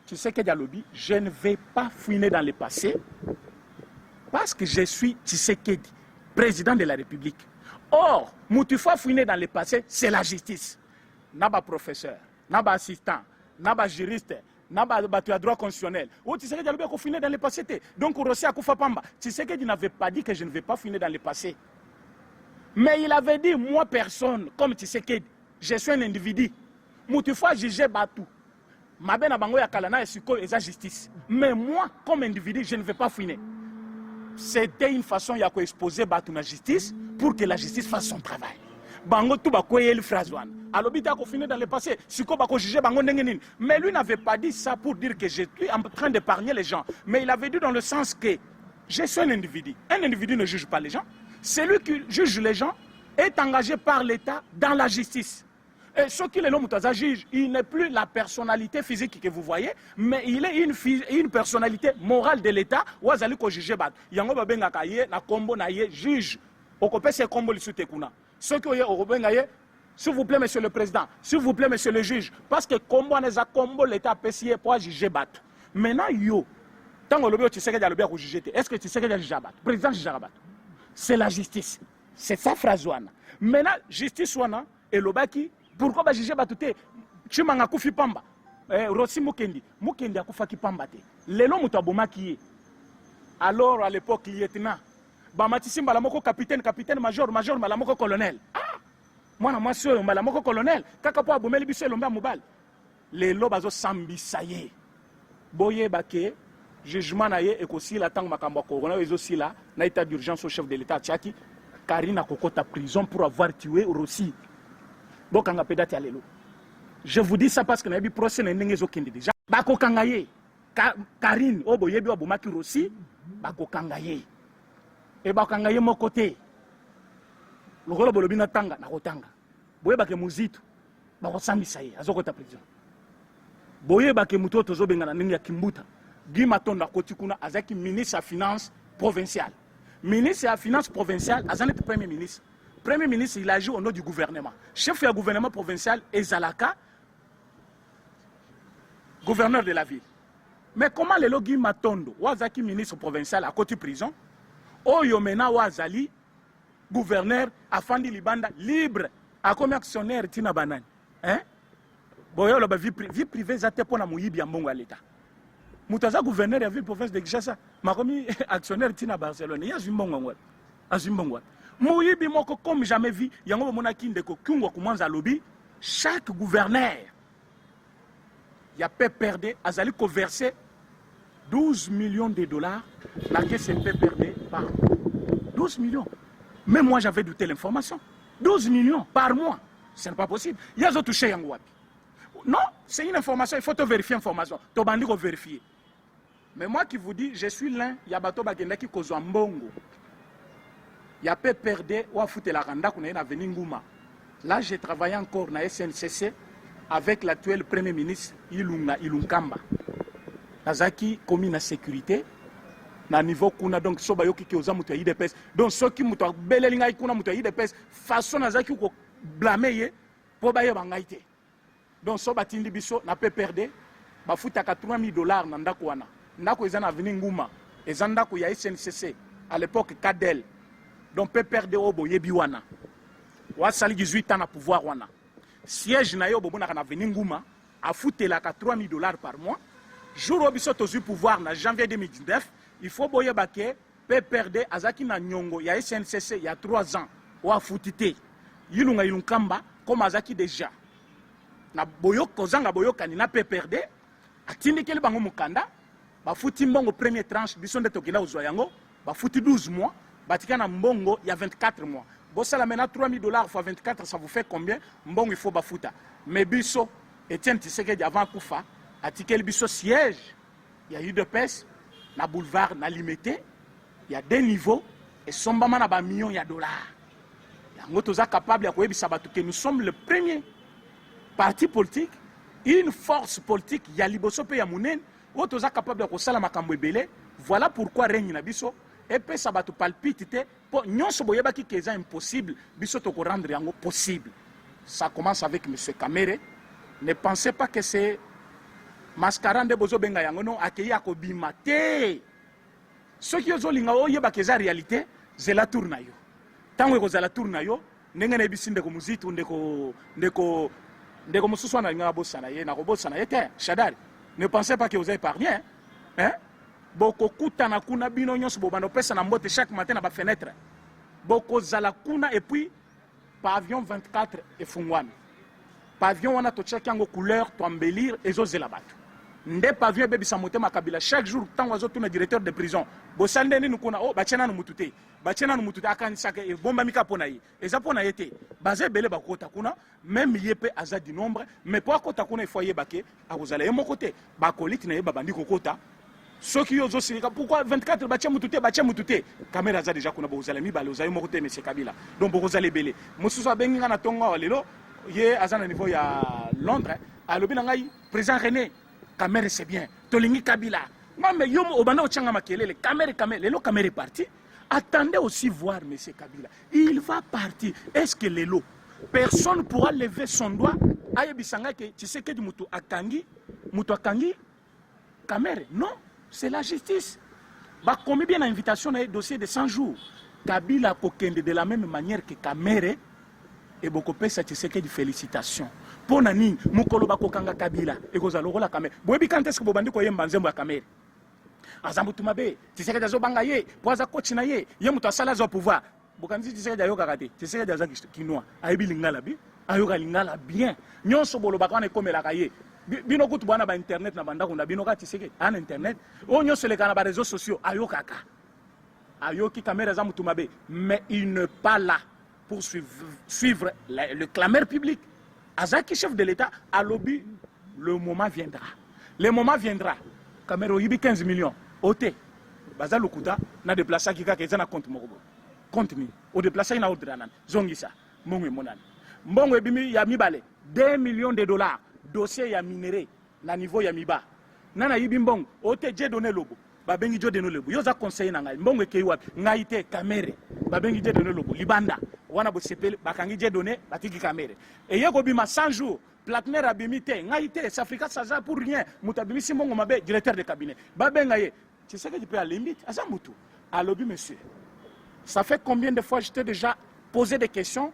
Tu sais que Dialobi, je ne vais pas fouiner dans le passé parce que je suis Tshisekedi, président de la République. Or, Moutifa fouiner dans le passé, c'est la justice. Naba professeur, naba assistant, naba juriste, naba droit constitutionnel. Ou Tshisekedi Dialobi a fouiner dans le passé. Donc, Rossi Akoufa Pamba, Tshisekedi n'avait pas dit que je ne vais pas fouiner dans le passé. Mais il avait dit, moi personne, comme Tshisekedi, je suis un individu. Moutifa jugeait Batou. Mabena bango ya kalana et siko et justice. Mais moi, comme individu, je ne vais pas fouiner. C'était une façon ya ko exposer Batou na justice pour que la justice fasse son travail. Bango tout ba koyeli phrase one. Alobita ko fouiner dans le passé, siko ba ko juger bango ndengenine. Mais lui n'avait pas dit ça pour dire que je suis en train d'épargner les gens. Mais il avait dit dans le sens que je suis un individu. Un individu ne juge pas les gens. Celui qui juge les gens est engagé par l'État dans la justice. Et ce qu'il est l'homme juge, il n'est plus la personnalité physique que vous voyez, mais il est une personnalité morale de l'État. Ouazali ko juge bat. Yango babenga kaye na kombo na ye juge. Okope se kombo li sute kuna. Ce que oye okobenga ye s'il vous plaît, monsieur le président, s'il vous plaît, monsieur le juge, parce que comment on a combo l'État apprécié pour juger Bato. Maintenant, yo, tant que tu sais que tu as juger, est-ce que tu sais que tu as juger Bato? Président juge Bato. C'est la justice. C'est ça, phrase. Maintenant, justice, et le baki, pourquoi juger Bato? Tu m'as koufi pamba. Rossi Mukendi a koufaki pamba. Lelo mutaboma qui est. Alors, à l'époque, lieutenant. Bamatisi Malamoko capitaine, major, Malamoko colonel. Ah! Moi, suis Malamoko colonel. Kakapo abomeli biso elomba mobile. Les lobazo sambisaye. Boye bake, jugement naye et aussi la tang makambo corona et aussi là, na état d'urgence au chef de l'état Tchaki, Karina Kokota prison pour avoir tué Rossi. Bokanga pedati alelo. Je vous dis ça parce que nabi procès na ndengezo kindi déjà. Bako kangaye. Karine oboyebi obomaki Rossi, bako kangaye. Et bakangaye mon côté. Le rôle bolobi na tanga na kotanga. Boye bake muzito. Bako sambisa ye azokota prison. Boye bake muto tozo benga na ninga kimbuta. Guy Matonda kotikuna azaki ministre à finance provinciale. Ministre à finance provinciale azanet premier ministre. Premier ministre il agit au nom du gouvernement. Chef du gouvernement provincial Ezalaka gouverneur de la ville. Mais comment le Guy Matondo wazaki ministre provincial à côté prison? Oyo mena wazali gouverneur afandi libanda libre a comme actionnaire tina banane hein boyo lo ba vie privée zate pona muyibi ya mbongo ya leta mutaza gouverneur ya ville province de Kinshasa makomi actionnaire tina Barcelone ya zimbongo ngwa azimbongo muyibi moko comme jamais vu yango mona kindeko kungwa kumanza lobi chaque gouverneur ya PPRD azali ko verser 12 millions de dollars la caisse PPRD par 12 millions. Même moi, j'avais douté l'information. 12 millions par mois. Ce n'est pas possible. Il y a d'autres touché Yangouapi. Non, c'est une information. Il faut te vérifier l'information. Tu vas vérifier. Mais moi qui vous dis, je suis l'un. Il y a Bato Bagenda qui cause un bongo. Il y a PPRD ou à foutre la randa qu'on a venu Ngouma. Là, j'ai travaillé encore dans la SNCC avec l'actuel Premier ministre Ilunkamba. Nazaki commis la sécurité. Na niveau kuna donc so bayoki ki oza mutu ya IDPS donc soki mutu beleli ngai kuna mutu ya IDPS façon nazaki ko blâmer ye po baye bangai te donc so batindi biso na PPRD ba futaka $3000 na ndako wana ndako eza na avenue Nguma eza ndako ya SNCC à l'époque Cadel donc PPRD obo yebi wana wa sali 18 ans na pouvoir wana siège na yo bobona na avenue Nguma a futelaka $3000 par mois jour au biso tozu pouvoir na janvier 2019 il faut boye baké PPRD azaki na nyongo ya SNCC il y a 3 ans wa futité yilunga yilunkamba comme azaki déjà na boyoko zanga boyoka ni na PPRD atindikeli bango mukanda ba futi mbongo premier tranche biso nde tokina uzwa yango ba futi 12 mois batika na mbongo il y a 24 mois bosala mena $3000 fois 24 ça vous fait combien mbongo il faut ba futa mais biso Etienne Tshisekedi avant kufa atikeli biso siège il y a eu de pèse na boulevard na limité il y a des niveaux et sombama na ba millions de dollars yango toza capable ya koyebisa bato que nous sommes le premier parti politique une force politique ya liboso pe ya munene o toza capable ya kosala makambo ebele voilà pourquoi règne na biso et pe sa bato palpite te po nyonso boyebaki que c'est impossible biso to ko rendre yango possible. Ça commence avec monsieur Kamere. Ne pensez pas que c'est mascarande bozo benga yango non akei akobima te soki ozolinga oyeba ke za réalité c'est la tourna yo tango ko za la tourna yo ndenge na bisinde ko muzitu ndeko mususu na nga bosana ye na ko bosana ye te Shadari ne pensez pas que vous avez épargné hein boko kutana kuna bino nyonso bobano pesa na mbote chaque matin na ba fenêtre boko zala kuna et puis pavillon 24 et fungwami pavillon wana to check yango couleur to embellir ezozela bato nde pavillon bebisa motema kabila chaque jour tango azotuna directeur de prison bosande ni kuna o bachena no mutute akanisaka e bomba mika pona yi eza pona yete baze bele bakota kuna même yepe aza du nombre mais pour akota kuna il faut yebake akozala yemo côté bakolite na yeba bandi kokota soki yozo sirika pourquoi 24 bache mutute caméra za déjà kuna bozala mi balo za yemo côté monsieur Kabila donc bozala belé mosusu benga na tonga lelo ye azana niveau ya Londres alobi na ngai président René Kamere c'est bien. Tolingi Kabila. Mais yomo obanda ochanga makelele. Kamere. Lelo Kamere est parti. Attendez aussi voir monsieur Kabila. Il va partir. Est-ce que Lelo personne ne pourra lever son doigt. Tu sais que Moutou Akangi, Kamere. Non, c'est la justice. Bah, combien bien l'invitation dans le dossier de 100 jours, Kabila Kokende de la même manière que Kamere, et beaucoup de tu sais que des félicitations. Pour Nani, Mukolo Bakokanga Kabila, et Gozalo la Kamere. Bobi quand est-ce que Bobandi Koyem Banzembo à Kamere? Azamoutumabe, tu sais que des Obangaye, Poaza Kochinaye, Yamuta Salazo pouvoir. Bokandi, tu sais que des Yogarate, tu sais que des Kinois, Aibi Lingala bi, Ayoga Lingala bien. Nyon Sobolo Bakane comme la Kaye. Bino kutu bana ba internet na banda kuna bino ka tiseke an internet o nyonso le kana ba réseaux sociaux ayokaka ayoki caméra za mutumabe mais il ne pas là pour suivre le clameur public azaki chef de l'état à lobby le moment viendra caméra yibi 15 millions ote baza lokuta na déplacer ki ka kezana compte mokobo compte mi o déplacer na ordre nan zongisa mbongo monane mbongo ebimi ya mibale 2 millions de dollars. Dossier ya minéré na niveau ya miba nana yibi mbongo ote je donner lobo babengi jo donner lobo yoza conseiller na ngai mbongo ke wapi ngai te Kamere babengi je donner lobo libanda wana bo sepele bakangi je donner batiki Kamere et yeko bima 100 jours Platner abimi te ngai te Safrika Saza pour rien mutabimi simbongo mabe directeur de cabinet babenga ye tu sais que tu peux à limite asa mutu alobi monsieur ça fait combien de fois je t'ai déjà posé des questions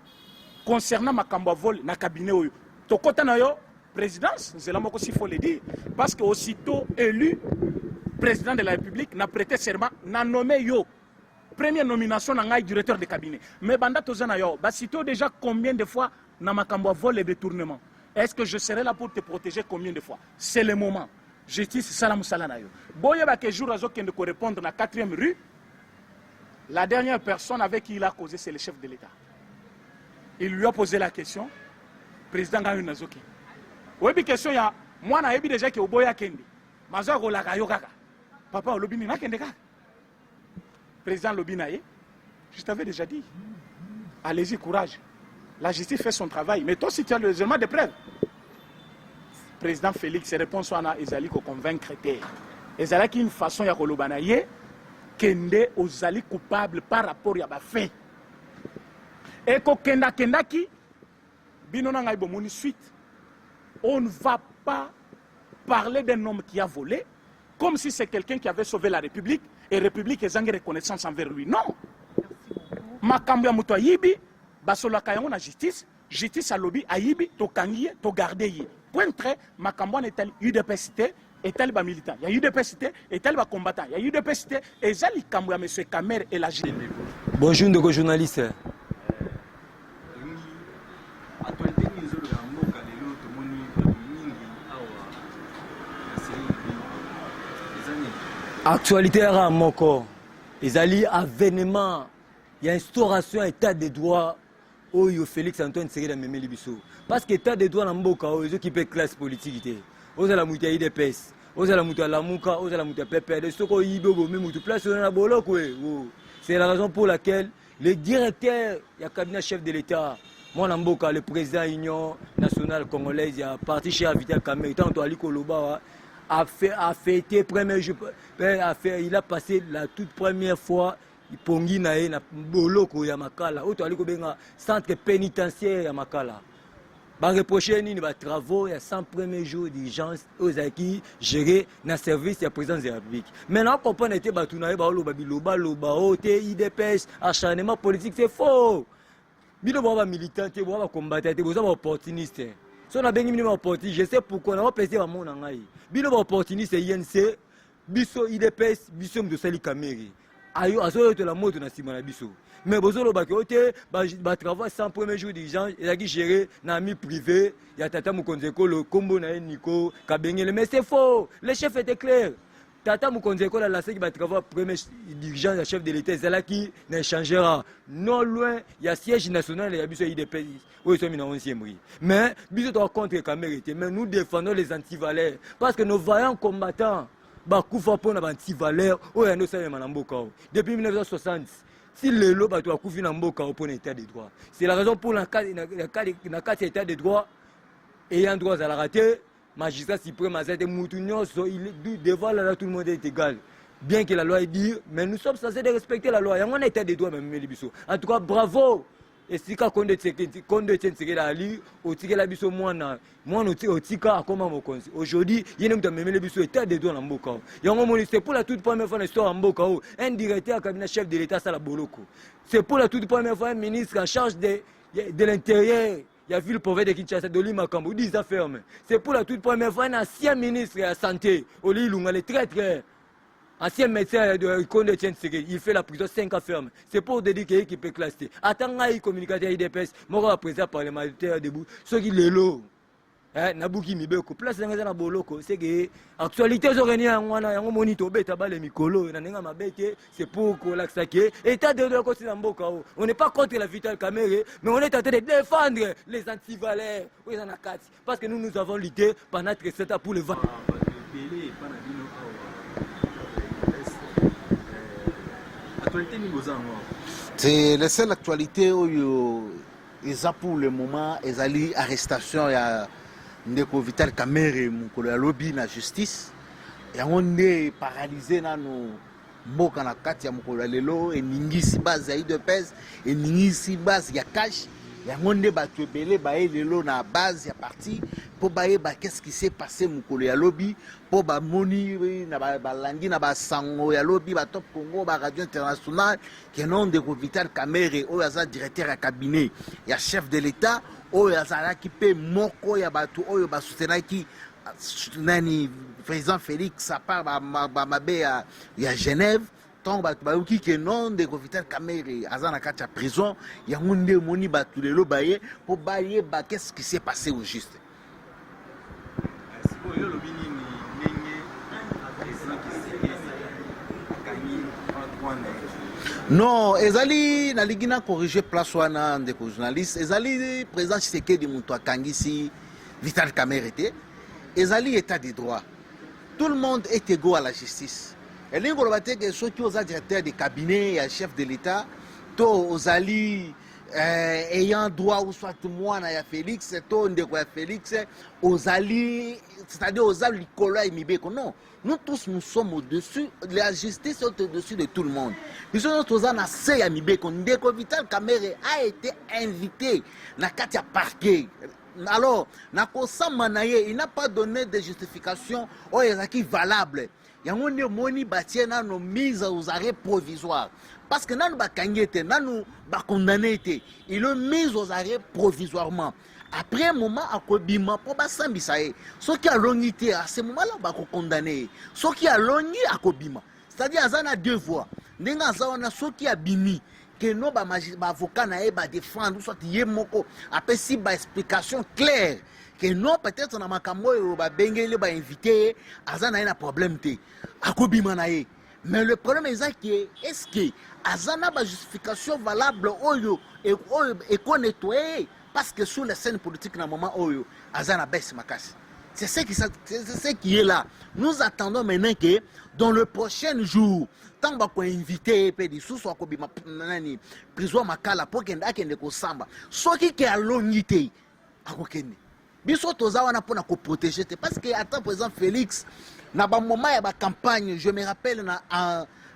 concernant ma kambo vol na cabinet oyo to kota na yo présidence, c'est là qu'il faut le dire, parce qu'aussitôt élu président de la République, n'a prêté serment, n'a nommé yo. Première nomination, n'a directeur de cabinet. Mais banda tozana yo, sitôt déjà combien de fois n'a makambo vol et détournement. Est-ce que je serai là pour te protéger combien de fois? C'est le moment. Justice salam salana yo. Boye ba ke jour azo kende ko répondre na 4e rue. La dernière personne avec qui il a causé, c'est le chef de l'État. Il lui a posé la question, président Gayu Nazoki. Oui, question ya moi na yebi déjà que oboya kende. Mazo ko la kayo kaka. Papa olobini na kende kaka. Président Lobinaye, je t'avais déjà dit. Allez-y, courage. La justice fait son travail, mais toi si tu as le élément de preuve. Président Félix répond soit na ezali ko convaincre té. Ezala ki une façon ya kolobanaye kende ozali coupable par rapport ya ba fait. Et ko kenda ki bino na ngai bomoni suite. On ne va pas parler d'un homme qui a volé comme si c'est quelqu'un qui avait sauvé la République et la République est en reconnaissance envers lui. Non. Makambo ya muto ayibi, basola kayango na justice a lobby ayibi, to kangiye, to garder. Point très, makambo na etali UDPST, etali ba militant. Il y a UDPST, etali ba combattant. Il y a UDPST, et zali kambo ya monsieur Kamere et la justice. Bonjour, de journaliste. Actualité à Moko, ils allaient avènement, il y a instauration état de droit où Félix Antoine Tshisekedi dans Memeli Bisso. Parce que état de droit dans Mboka, ils occupent classe politique. Ils ont la moutia IDPS, ils ont la moutia Lamuka, ils ont la moutia PPR, ils ont la place dans la Bolok. C'est la raison pour laquelle le directeur, il y a le cabinet chef de l'État, moi Mboka, le président de l'Union nationale congolaise, il y a parti chez Vital Kamerhe, tant Ali Koloba. A fêté premier jour, il a passé la toute première fois Pongi na na boloko ya makala auto aliko benga centre pénitentiaire ya makala ba reprocher ni ba travaux ya 100 premiers jours d'urgence aux acquis gérés na service ya présidence de la République. Maintenant comprendre était ba tunaye ba loba biloba loba ote IDPS acharnement politique c'est faux. Bino ba militant te ba combattant te ba opportuniste. Si on a bien mis opportuniste, je sais pourquoi on a plaisir à mon angai. Bino opportuniste INC, biso IDPS, biso de Sali Kamere. Ayo azo to la moto na sima na biso. Mais bozolo ba kote ba travail 100 premiers jours d'urgence, il a qui gérer na ami privé, il y a Tata Mukonzeko le combo na Nico Kabengele mais c'est faux. Le chef était clair. Tata Mukonzeko la qui va travailler premier dirigeant le chef de l'État c'est qui n'échangera non loin il y a siège national il y a biso IDPS. Oui, ils sont mis en 11e rue. Mais, nous sommes contre Kamere, mais nous défendons les antivaleurs. Parce que nos vaillants combattants, Bakoufa pour les antivaleurs, depuis 1960, si le lot a couvert dans Mboka pour l'état de droit. C'est la raison pour laquelle, dans le cas de l'état de droit, ayant droit à la rater, magistrat suprême, devant la loi, tout le monde est égal. Bien que la loi est dire, mais nous sommes censés respecter la loi. Il y a un état de droit, même. En tout cas, bravo. esika Konde Tshisekedi ali otikela biso mwana otika akoma mokonzi. Aujourd'hui yene mutu amemele biso état de droit na mboka. Yango moni c'est pour la toute première fois dans l'histoire ya mboka un directeur à cabinet chef de l'État sala boloko. C'est pour la toute première fois un ministre en charge de l'intérieur. Il y a vu le prophète de Kinshasa, Doli Makambo, dit ça ferme. C'est pour la toute première fois un ancien ministre de la Santé, Oli Lunga, le traître, ancien médecin de Konde Tshisekedi, il fait la prison 5 ans ferme. C'est pour dire qu'il peut classer. Attends, il communicateur IDPS, moi, président parlementaire debout, ceux qui le lot. Nabuki Mibeko, place na boloko, c'est que actualité zoreni ngwana yango monito beta bale mikolo na nenga mabeke, c'est pour kolaksake état de droit côté na mboka. On n'est pas contre la Vital Kamerhe, mais on est en train de défendre les antivaleurs parce que nous avons lutté pendant 7 ans pour le vent. C'est la seule actualité où ils ont pour le moment les arrestations ndeko Vital Kamerhe mukolo ya lobby na justice yango nde paralysé nano mboka na kati ya mukolo lelo eningisi base ya UDPS eningisi base ya cash yango nde bato ebele baye lelo na base ya parti po baye ba qu'est-ce qui s'est passé mukolo ya lobby po ba moni na balandi na basango ya lobby ba Top Congo ba radio international que non ndeko Vital Kamerhe oyo aza directeur ya cabinet ya chef de l'État oyo azalaki pe moko ya bato oyo basoutenaki nani président Félix à part mabe ya Genève tant bato bayoki ke non de Vital Kamerhe aza na kati ya prison yango nde moni bato lelo baye po baye ba qu'est-ce qui s'est passé au juste. Non, ezali na ligina corriger place wana ndeko journaliste ezali président Tshisekedi mutu akangisi Vital Kamerhe te ezali état de droit. Tout le monde est égaux à la justice. Et lingo lobate que ceux qui ont directeur de cabinet et chef de l'État to ozali ayant droit ou soit moi na ya Félix to ndeko ya Félix ozali c'est-à-dire ozali likolo ya mibeko non. Nous tous, nous sommes au-dessus, la justice est au-dessus de tout le monde. Nous sommes tous en assez à Mibeko. Ndeko Vital Kamerhe a été invité dans le parquet. Alors, il n'a pas donné de justification valable. Il y a un moni bâti nos mises aux arrêts provisoires. Parce que nous avons condamné, il est mis aux arrêts provisoirement. Après un moment, à Kobima, pour Bassambisae, ceux qui ont l'ongité à ce moment-là, ils sont condamnés. Ceux qui ont l'ongité à Kobima, c'est-à-dire qu'ils ont deux voies. Ceux qui ont bini, que nos avocats n'ont défendre, soit yemoko, après si explication claire, que non, peut-être dans ma camoye, ils ont invité, ils ont un problème. À Kobima, mais le problème est que Azana a une justification valable et qu'on nettoie. Parce que sur la scène politique, dans le moment où Azana baisse ma casse. C'est ce qui est là. Nous attendons maintenant que dans le prochain jour, tant qu'on invité des sous soit comme prison makala pour qu'il ait ko samba. Ceux qui a l'unité à kokene. Biso toza na pona ko protéger parce que attends président Félix na ba moment ya ba campagne, je me rappelle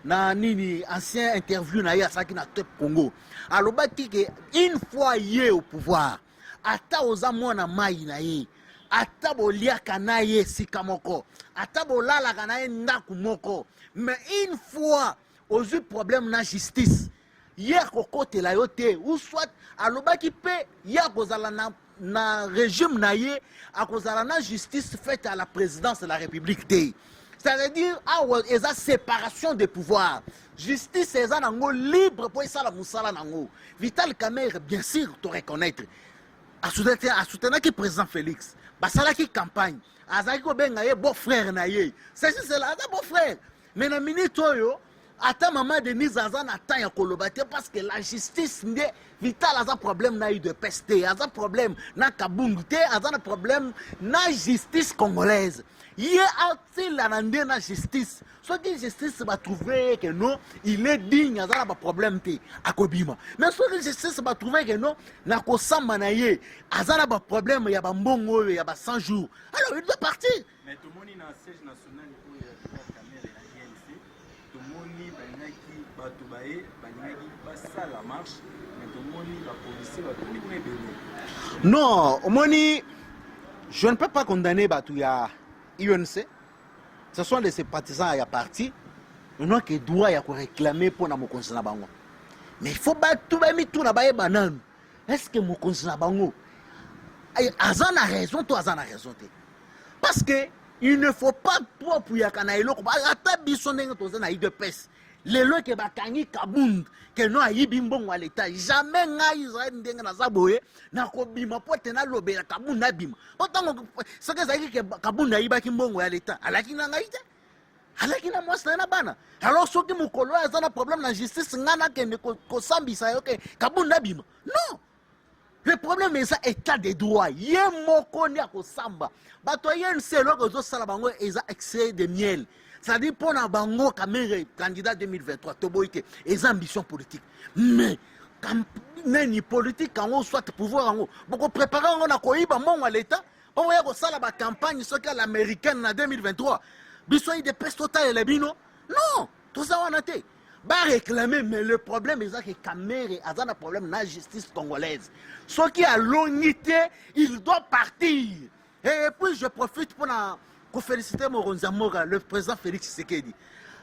na nini ancien interview na ya saki na Top Congo. Alors que une fois yé au pouvoir, ata oza mwana mai na ye, ata bolia kana ye sikamoko, ata bolala kana ye ndaku moko. Mais une fois aux problème na justice, hier kokote la yote ou soit alobaki pe ya kozala na régime na ye a kozala na justice faite à la présidence de la République té. C'est-à-dire il y a une séparation des pouvoirs. Justice est libre pour ça la moussala nango. Vital Kamerhe bien sûr te reconnaître. A soutenir qui président Félix. Basala qui campagne. Azaki ko benga ye beau frère na ye. C'est là beau frère. Mais na minute oyo ata maman Denise Azan attend ya kolobate parce que la justice n'est Vital a un problème na de peste, a un problème na Kabungu te, a un problème na justice congolaise. Il a la justice. Soit que la justice va trouver que non, il est digne, il y a un problème à Kobima. Mais soit que la justice va trouver que non, il y a un problème, il y a un bon il y a 100 jours. Alors il doit partir. Mais tout le monde est dans le siège national pour la caméra et la INC. Tout le monde nini balingaki bato baye balingaki basala marche mais tomoni bapolisier batondi kuna ebele. Non, omoni, je ne peux pas condamner Batouya UNC. Ce sont des sympathisants à parti. Nous n'avons que droit à réclamer pour nous concernant bango. Mais il faut pas tout mettre tout là-bas banane. Est-ce que nous concernant bango? Azan a raison, toi Azan a raison. Parce que il ne faut pas toi pour y aller là. Ata bisonne to zana de pes. Les lois que bakangi kabund que no ayibi mbongo à l'état. Jamais nga Israël ndenga na zaboye na ko bima pote na lobe na kabund na bima. Autant ce que ça dit que kabund ayiba ki mbongo à l'état. Alaki na ngaite. Alaki na mwasa na bana. Alors ceux qui mukolo azana problème na justice ngana ke ko sambisa yo ke kabund na bima. Non. Le problème est ça, état des droits. Yé moko ni ako samba. Bato yé nselo ko zo sala bango eza excès de miel. C'est-à-dire pour na bango kamere candidat 2023 toboike eza ambition politique. Mais ni politique quand on soit pouvoir en beaucoup préparer on a koiba mon à l'état. On va ko sala ba campagne ce que l'américaine en 2023. Biso de peste total les bino. Non, tout ça on a été. Bah réclamer, mais le problème est que Kamere a un problème dans la justice congolaise. Ce qui a l'unité, il doit partir. Et puis je profite pour féliciter Moronza Mora, le président Félix Tshisekedi.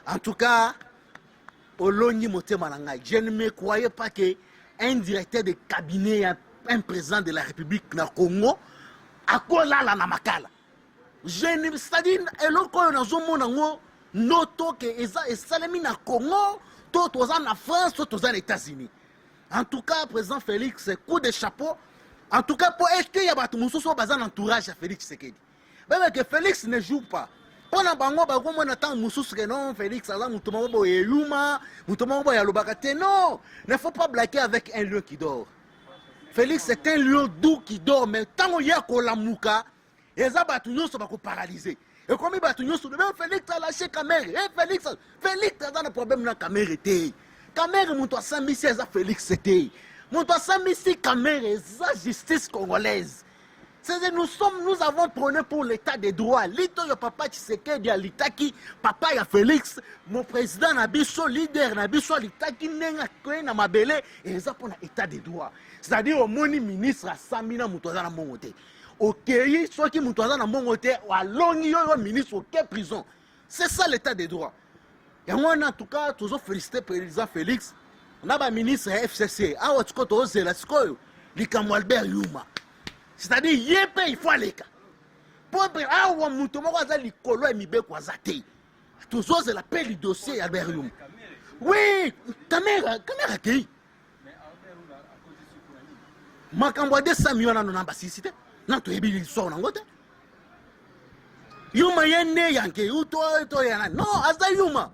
En tout cas, je ne me croyais pas qu'un directeur de cabinet, un président de la République du Congo, a quoi là la namakala. C'est-à-dire, noto que Salemi na Congo, tout en France, tout aux États-Unis. En tout cas, président Félix, coup de chapeau. En tout cas, pour est-ce qu'il y a un entourage à Félix Tshisekedi. Même que Félix ne joue pas. Pendant bango bango mon attend mususu que non Félix aza mutomamo boye yuma, mutomamo boye lobakate non. Ne faut pas blaguer avec un lion qui dort. Félix c'est un lion doux qui dort mais tant il y a ko la muka, eza batu nyonso bako paralyser. Et comme il va tout même Félix a lâché Kamere. Félix a un problème dans la Kamere. Kamere, mon toit Sami, c'est Félix. Mon toit Sami, c'est Kamere, c'est la justice congolaise. Nous avons prôné pour l'état des droits. Lito, yo papa Tshisekedi, Litaki, papa ya Félix, mon président Nabiso, leader Nabiso, Litaki, Nenga, Kwena, Mabele, et ça pour l'état des droits. C'est-à-dire, au moni ministre à Samina, mon toit dans mon côté. Ok, ceux qui m'ont dans mon côté, ou à l'ONU, ministre, ok, prison. C'est ça l'état des droits. Et moi, en tout cas, toujours félicité le président Félix. On a un ministre FCC. Ah, tu as osé la scoyo. L'Ikam Albert Yuma. C'est-à-dire, il faut aller. Pour ah, on m'a dit que l'Ikolo et Mibé Kwazate. Toujours, c'est la paix du dossier Albert Yuma. Oui, caméra qui? Ma cambois de 100 millions dans l'ambassade. Non, tu es bien sur l'angote. Yuma yene yanke, ou toi, non, Aza Yuma.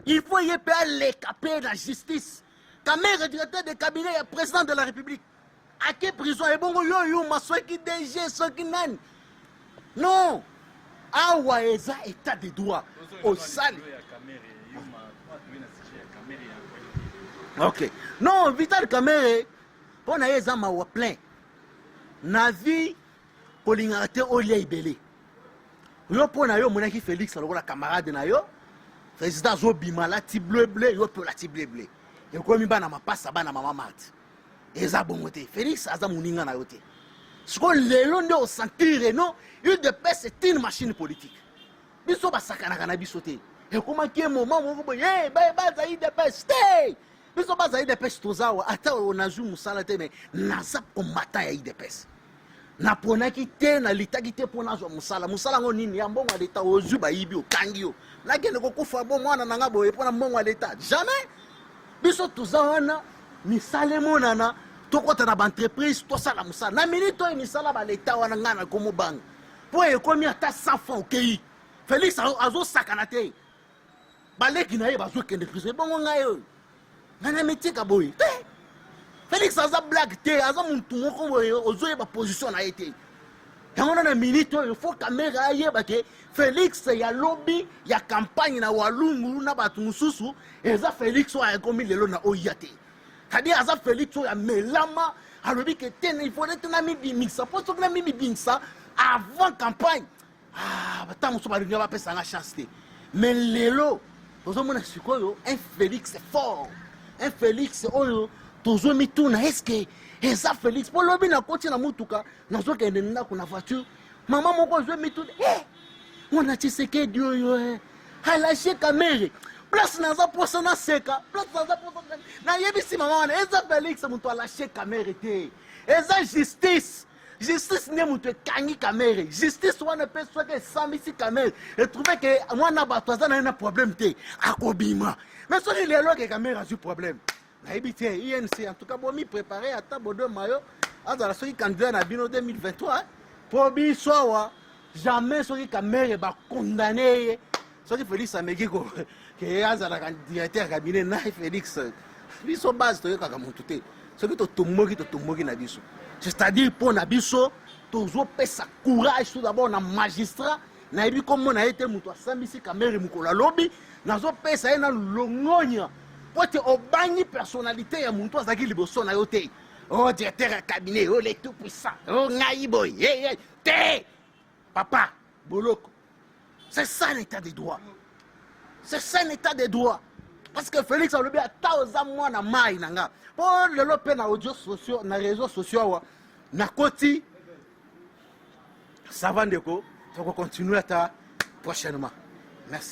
Il faut y aller caper la justice. Kamere, directeur de cabinet, et président de la République. À quelle prison? Et bon, Yuma, ceux qui DG, ceux qui n'en. Non. Awa eza état de droit. Au sale. Ok. Non, Vital Kamere, on a eza mawa plein. Navi. Kolingate olia ibele. Yo pona yo monaki Félix alokola camarade na yo. Président zo bimala ti bleu yo pe la ti bleu. E komi bana mapasa bana mama mat. Eza bongote. Félix aza muninga na yo te. Siko lelo nde o sentir non, une de paix c'est une machine politique. Biso basakana kana biso te. E koma ki moment mo bo ba zaï de paix stay. Biso ba zaï de paix tozawa ata onazu musala te mais naza combattant ya de paix. Na pona kite na litaki te pona zo musala ngo nini ya mbongo leta ozu ba yibi okangi yo na kende ko kufa bo mwana nanga boye pona mbongo leta jamais biso tuzana misale monana tokota na ba entreprise to sala musala na minito ni sala ba leta wana ngana ko mobanga po e komi ata 100 francs okei Félix azo sakana te baleki na ye bazo kende prison bongo ngayo ngana metika boye Félix a blague, a muntu moko ozoye ba position na été. Quand on a une minute, il faut caméra aille Félix ya lobby, ya campagne na walungu na batu mususu, et ça Félix a commis le na oyate. C'est-à-dire ça Félix ya melama, alobi que il faut être na mi bimisa, pour que na mi bimisa avant campagne. Ah, tant so ba ba pesa na chance. Mais lelo tozomona sikoyo un Félix fort, un Félix oyo tozomituna eske eza Félix po lobi na koti na mutuka nazokende ndako na voiture mama moko ozomituna mwana Tshisekedi oyo alashe kamere place naza posa na seka place naza posa na yebisi mama wana eza Félix mutu alashe kamere te eza justice nde mutu ekangi kamere justice wana mpe soki esambisi kamere etrouve ke mwana bato aza na ye na problème te akobima mais soki lelo ke kamere azwi problème nayebi te INC en tout cas bomi préparé ata bodo mayo azala soki candidat na bino 2023 po biso awa jamais soki kamere bakondane ye soki Félix ameki ke azalaka directeur cabinet na Félix biso base toyokaka mutu te soki totomboki na biso c'est-à-dire pour na biso tozopesa courage tout d'abord na magistrat nayebi komona ye te mutu asambisi kamere mokolo alobi nazopesa ye na longonya po te obangi personnalité ya muntu azalaki liboso na yo te o directeur ya cabinet o le tout puissant o ngai boy te papa boloko c'est ça l'état des droits c'est ça l'état des droits parce que Félix alobi ata oza mwana mai na nga po lelo mpe na audio sociaux na réseaux sociaux awa nakoti ça va ndeko toko continuer ata prochainement merci.